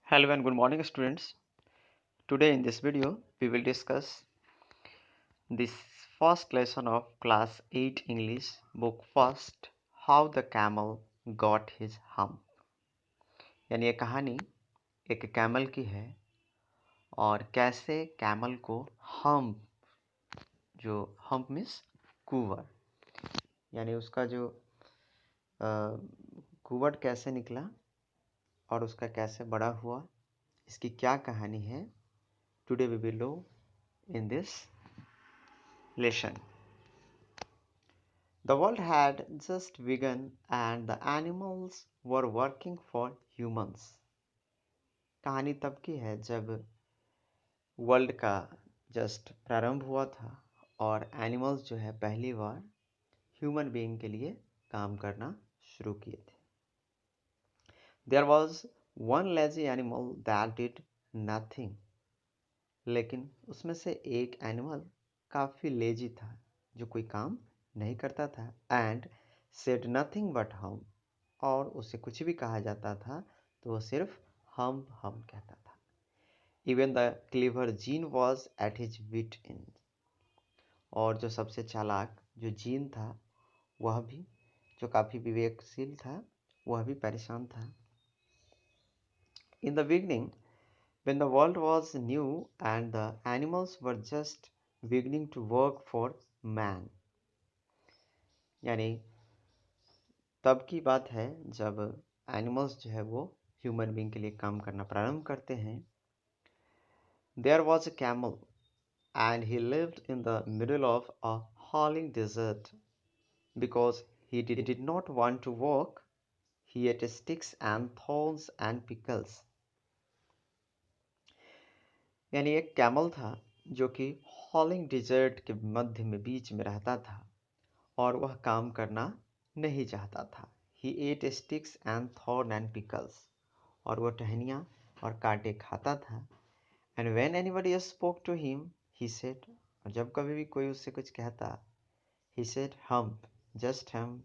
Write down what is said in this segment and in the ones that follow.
Hello and good morning students. Today in this video we will discuss this first lesson of class 8 English book first, how the camel got his hump। यानी ये कहानी एक camel की है और कैसे camel को hump, जो हम्प मीन्स कूवर, यानी उसका जो कूवर्ड कैसे निकला और उसका कैसे बड़ा हुआ, इसकी क्या कहानी है। Today we will know in this lesson. The world had just begun and the animals were working for humans. कहानी तब की है जब वर्ल्ड का जस्ट प्रारंभ हुआ था और एनिमल्स जो है पहली बार ह्यूमन बीइंग के लिए काम करना शुरू किए थे। There was one lazy animal that did nothing. लेकिन उसमें से एक एनिमल काफ़ी लेजी था जो कोई काम नहीं करता था। एंड सेड नथिंग बट हम, और उसे कुछ भी कहा जाता था तो वो सिर्फ हम कहता था। Even the clever Gene was at his wit end, और जो सबसे चालाक जो जीन था वह भी, जो काफ़ी विवेकशील था, वह भी परेशान था। In the beginning when the world was new and the animals were just beginning to work for man, यानी तब की बात है जब एनिमल्स जो है वो ह्यूमन बीइंग के लिए काम करना प्रारंभ करते हैं। There was a camel and he lived in the middle of a howling desert because he did not want to work. He ate sticks and thorns and pickles. यानी एक कैमल था जो कि हॉलिंग डिजर्ट के मध्य में बीच में रहता था और वह काम करना नहीं चाहता था। He ate sticks and thorn and pickles, और वह टहनियाँ और कांटे खाता था। And when anybody spoke to him, he said, और जब कभी भी कोई उससे कुछ कहता, he said hump, just hump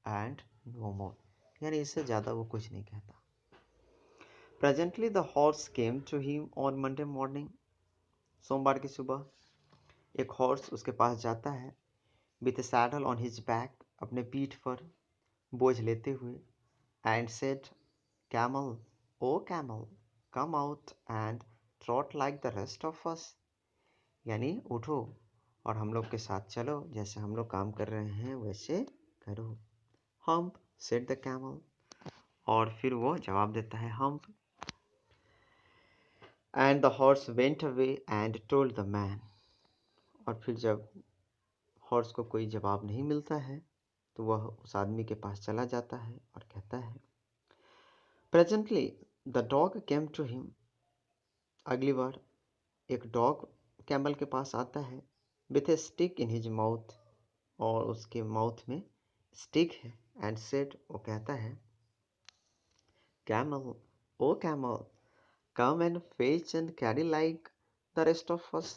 and no more, यानी इससे ज़्यादा वो कुछ नहीं कहता। Presently the horse came to him on Monday morning. सोमवार की सुबह एक हॉर्स उसके पास जाता है, with a saddle on his back, अपने पीठ पर बोझ लेते हुए। And said camel, O camel, come out and trot like the rest of us, यानी उठो और हम लोग के साथ चलो, जैसे हम लोग काम कर रहे हैं वैसे करो। हम्प, सेड द कैमल, और फिर वो जवाब देता है hump. And the horse went away and told the man, और फिर जब हॉर्स को कोई जवाब नहीं मिलता है तो वह उस आदमी के पास चला जाता है और कहता है presently the dog came to him, अगली बार एक डॉग कैमल के पास आता है, with a stick in his mouth, और उसके माउथ में स्टिक है। एंड सेड, वो कहता है camel, O camel, come and fetch and carry like the rest of us,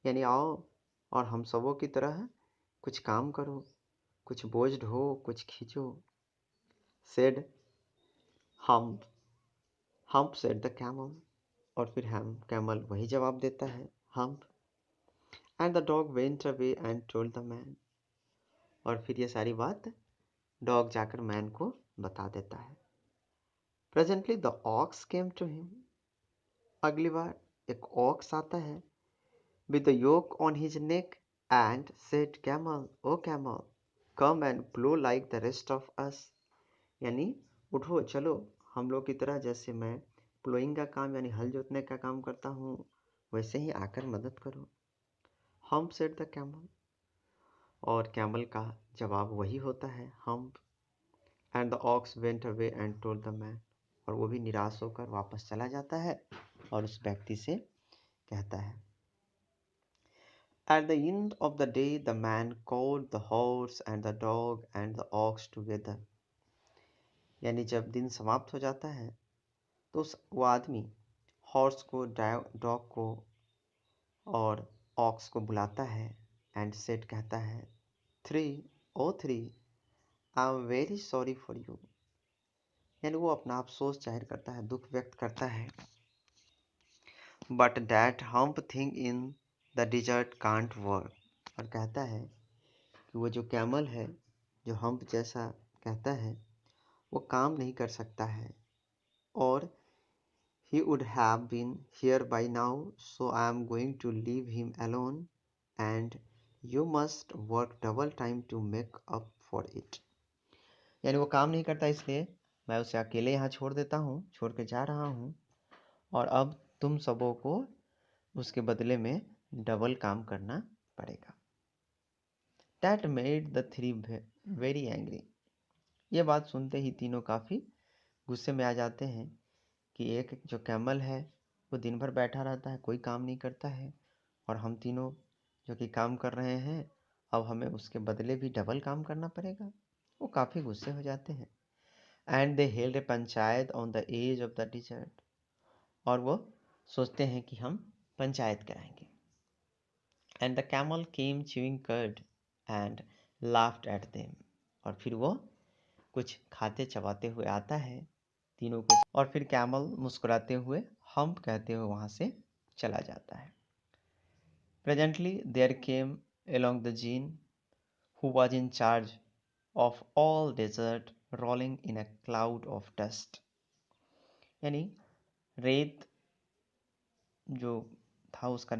यानी आओ और हम सबों की तरह कुछ काम करो, कुछ बोझ ढो, कुछ खींचो। Said hump, hump said the camel, और फिर हम कैमल वही जवाब देता है hump. And the dog went away and told the man, और फिर ये सारी बात डॉग जाकर मैन को बता देता है। Presently the ox came to him, अगली बार एक ऑक्स आता है, with the yoke on his neck, and said camel, O camel, come and plough like the rest of us, यानी उठो चलो हम लोग की तरह, जैसे मैं प्लोइंग का काम यानी हल जोतने का काम करता हूँ वैसे ही आकर मदद करो। हम्प सेड द कैमल, और कैमल का जवाब वही होता है hump. And the ox went away and told the man, और वो भी निराश होकर वापस चला जाता है और उस व्यक्ति से कहता है। At the end of the day the man called the horse and the dog and the ox together, यानी जब दिन समाप्त हो जाता है तो वो आदमी हॉर्स को, डॉग को और ऑक्स को बुलाता है। एंड सेड कहता है three, I am very sorry for you, यानी वो अपना अफसोस जाहिर करता है, दुख व्यक्त करता है। But that hump thing in the dessert can't work, और कहता है कि वो जो कैमल है, जो हम्प जैसा कहता है, वो काम नहीं कर सकता है। और he would have been here by now, so I am going to leave him alone and you must work double time to make up for it। यानी वो काम नहीं करता, इसलिए मैं उसे अकेले यहाँ छोड़ देता हूँ, छोड़ के जा रहा हूँ, और अब तुम सबों को उसके बदले में डबल काम करना पड़ेगा। That made the three very angry। ये बात सुनते ही तीनों काफ़ी गुस्से में आ जाते हैं कि एक जो कैमल है वो दिन भर बैठा रहता है, कोई काम नहीं करता है, और हम तीनों जो कि काम कर रहे हैं, अब हमें उसके बदले भी डबल काम करना पड़ेगा। वो काफ़ी गुस्से हो जाते हैं। And they held a panchayat on the edge of the desert, और वो सोचते हैं कि हम पंचायत कराएंगे। And the camel came chewing curd and laughed at them, और फिर वो कुछ खाते चबाते हुए आता है तीनों को, और फिर कैमल मुस्कुराते हुए हम्प कहते हुए वहाँ से चला जाता है। Presently there came along the djinn who was in charge of all desert rolling in a cloud of dust। यानी रेत जो था उसका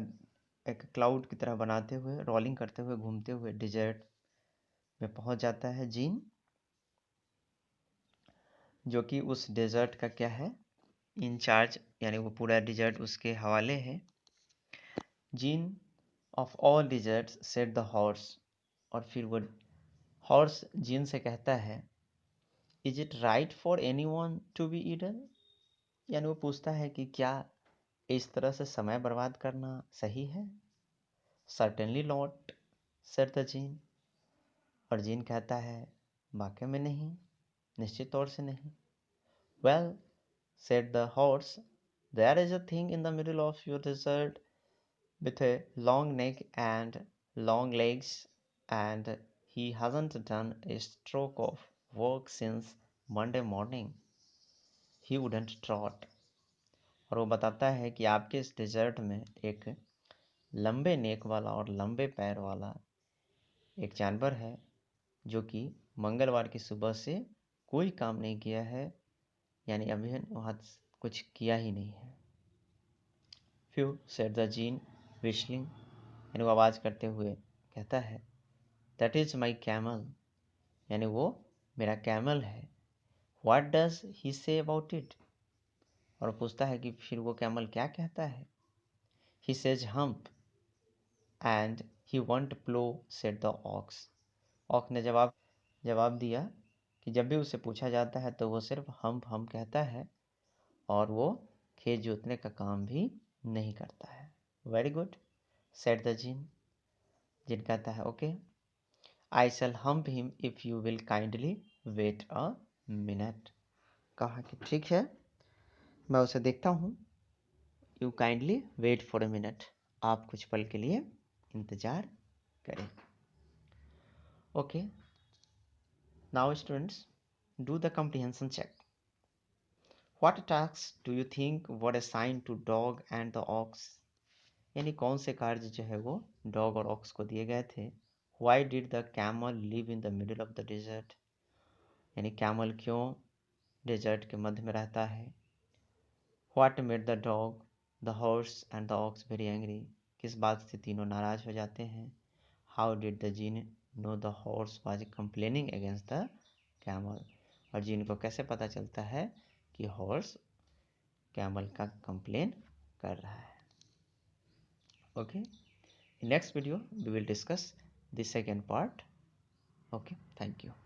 एक क्लाउड की तरह बनाते हुए, रोलिंग करते हुए, घूमते हुए डिजर्ट में पहुंच जाता है जीन, जो कि उस डेजर्ट का क्या है, इंचार्ज, यानी वो पूरा डिजर्ट उसके हवाले है। Djinn of all deserts said the horse, और फिर वो हॉर्स जीन से कहता है, is it right for anyone to be idle. यानी वो पूछता है कि क्या इस तरह से समय बर्बाद करना सही है। Certainly not said the djinn, और जीन कहता है, वाकई में नहीं, निश्चित तौर से नहीं। Well said the horse, there is a thing in the middle of your desert with a long neck and long legs, and he hasn't done a stroke of work since Monday morning. He wouldn't trot। और वो बताता है कि आपके इस desert में एक लंबे नेक वाला और लंबे पैर वाला एक जानवर है, जो कि मंगलवार की सुबह से कोई काम नहीं किया है, यानी अभी वहाँ कुछ किया ही नहीं है। फ्यू सेड द जीन विशलिंग, यानी वो आवाज़ करते हुए कहता है, दैट इज़ माई कैमल, यानी वो मेरा कैमल है। What does he say about it, और पूछता है कि फिर वो कैमल क्या कहता है। He says hump and he want plough said the ox. ऑक ने जवाब दिया कि जब भी उसे पूछा जाता है तो वो सिर्फ हम्प हम्प कहता है, और वो खेत जोतने का काम भी नहीं करता है। वेरी गुड सेड द जिन कहता है, okay I shall hump him if you will kindly wait a minute। कहा कि ठीक है, मैं उसे देखता हूँ। You kindly wait for a minute। आप कुछ पल के लिए इंतजार करें। Okay, now students, do the comprehension check। What tasks do you think were assigned to dog and the ox? यानी कौन से कार्य जो है वो डॉग और ऑक्स को दिए गए थे। Why did the camel live in the middle of the desert? यानी कैमल क्यों डेजर्ट के मध्य में रहता है। What made the dog, the horse and the ox very angry? किस बात से तीनों नाराज हो जाते हैं। How did the gene know the horse was complaining against the camel? और जीन को कैसे पता चलता है कि हॉर्स कैमल का कंप्लेन कर रहा है। Okay, in next video we will discuss the second part। Okay, thank you।